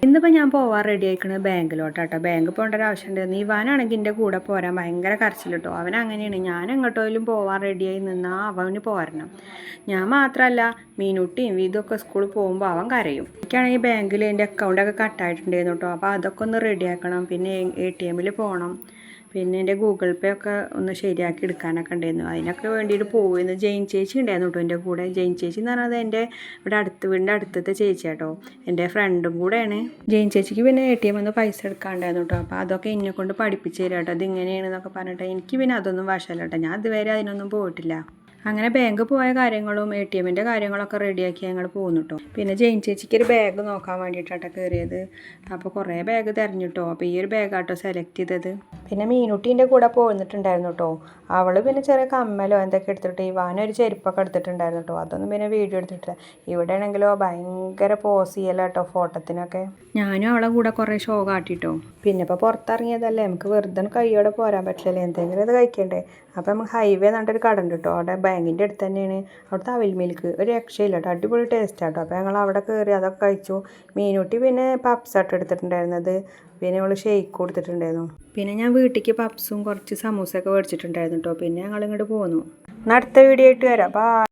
ഇന്നിപ്പോൾ ഞാൻ പോവാൻ റെഡി ആയിക്കണത് ബാങ്കിലോട്ടാട്ടോ. ബാങ്ക് പോകേണ്ട ഒരു ആവശ്യമുണ്ട്. ഇവാനാണെങ്കിൽ എൻ്റെ കൂടെ പോരാൻ ഭയങ്കര കരച്ചിലിട്ടോ. അവൻ അങ്ങനെയാണ്. ഞാൻ എങ്ങോട്ടെങ്കിലും പോവാൻ റെഡിയായി നിന്നാൽ അവന് പോരണം. ഞാൻ മാത്രമല്ല, മീനുട്ടിയും ഇതൊക്കെ സ്കൂളിൽ പോകുമ്പോൾ അവൻ കരയും. എനിക്കാണെങ്കിൽ ബാങ്കിൽ എൻ്റെ അക്കൗണ്ടൊക്കെ കട്ടായിട്ടുണ്ടായിരുന്നു കേട്ടോ. അപ്പോൾ അതൊക്കെ ഒന്ന് റെഡിയാക്കണം. പിന്നെ ATM പോകണം. പിന്നെ എൻ്റെ ഗൂഗിൾ പേ ഒക്കെ ഒന്ന് ശരിയാക്കി എടുക്കാനൊക്കെ ഉണ്ടായിരുന്നു. അതിനൊക്കെ വേണ്ടിയിട്ട് പോയിരുന്നു. ജെയിൻ ചേച്ചി ഉണ്ടായിരുന്നു കേട്ടോ എൻ്റെ കൂടെ. ജെയിൻ ചേച്ചി എന്ന് പറഞ്ഞത് എൻ്റെ ഇവിടെ വീടിൻ്റെ അടുത്തത്തെ ചേച്ചി കേട്ടോ. എൻ്റെ ഫ്രണ്ടും കൂടെയാണ്. ജെയിൻ ചേച്ചിക്ക് പിന്നെ ATM ഒന്ന് പൈസ എടുക്കാണ്ടായിരുന്നു കേട്ടോ. അപ്പോൾ അതൊക്കെ എന്നെ കൊണ്ട് പഠിപ്പിച്ച് തരാം കേട്ടോ. ഇതിങ്ങനെയാണെന്നൊക്കെ പറഞ്ഞിട്ട് എനിക്ക് പിന്നെ അതൊന്നും വശമല്ല കേട്ടോ. ഞാൻ ഇതുവരെ അതിനൊന്നും പോയിട്ടില്ല. അങ്ങനെ ബാങ്ക് പോയ കാര്യങ്ങളും ATM കാര്യങ്ങളൊക്കെ റെഡിയാക്കി ഞങ്ങൾ പോകുന്നു കേട്ടോ. പിന്നെ ജെയിൻ ചേച്ചിക്ക് ഒരു ബാഗ് നോക്കാൻ വേണ്ടിയിട്ടാട്ടോ കയറിയത്. അപ്പോൾ കുറേ ബാഗ് തിരഞ്ഞിട്ടോ. അപ്പോൾ ഈ ഒരു ബാഗാട്ടോ സെലക്ട് ചെയ്തത്. പിന്നെ മീനുട്ടീൻ്റെ കൂടെ പോന്നിട്ടുണ്ടായിരുന്നു കേട്ടോ. അവൾ പിന്നെ ചെറിയ കമ്മലോ എന്തൊക്കെ എടുത്തിട്ട് ഇവാനൊരു ചെരുപ്പൊക്കെ എടുത്തിട്ടുണ്ടായിരുന്നു കേട്ടോ. അതൊന്നും പിന്നെ വീഡിയോ എടുത്തിട്ടില്ല. ഇവിടെ ആണെങ്കിലോ ഭയങ്കര പോസ് ചെയ്യല കേട്ടോ ഫോട്ടോത്തിനൊക്കെ. ഞാനും അവളെ കൂടെ കുറേ ഷോ കാട്ടിട്ടോ. പിന്നെ ഇപ്പോൾ പുറത്തിറങ്ങിയതല്ലേ, നമുക്ക് വെറുതെ കൈയോടെ പോരാൻ പറ്റില്ലല്ലോ, എന്തെങ്കിലും അത് കഴിക്കണ്ടേ. അപ്പോൾ നമുക്ക് ഹൈവേ എന്നിട്ടൊരു കട ഉണ്ട് കേട്ടോ. അവിടെ ബാങ്കിൻ്റെ അടുത്ത് തന്നെയാണ്. അവിടുത്തെ അവിൽ മിൽക്ക് ഒരു രക്ഷയില്ല കേട്ടോ, അടിപൊളി ടേസ്റ്റ് ആട്ടോ. അപ്പോൾ ഞങ്ങൾ അവിടെ കയറി അതൊക്കെ കഴിച്ചു. മീനുട്ടി പിന്നെ പപ്സായിട്ട് എടുത്തിട്ടുണ്ടായിരുന്നത്. പിന്നെ അവൾ ഷെയ്ക്ക് കൊടുത്തിട്ടുണ്ടായിരുന്നു. പിന്നെ ഞാൻ വീട്ടിലേക്ക് പപ്സും കുറച്ച് സമൂസയൊക്കെ മേടിച്ചിട്ടുണ്ടായിരുന്നു കേട്ടോ. പിന്നെ ഞങ്ങൾ ഇങ്ങോട്ട് പോന്നു. അടുത്ത വീഡിയോ ആയിട്ട് വരാം. അപ്പോൾ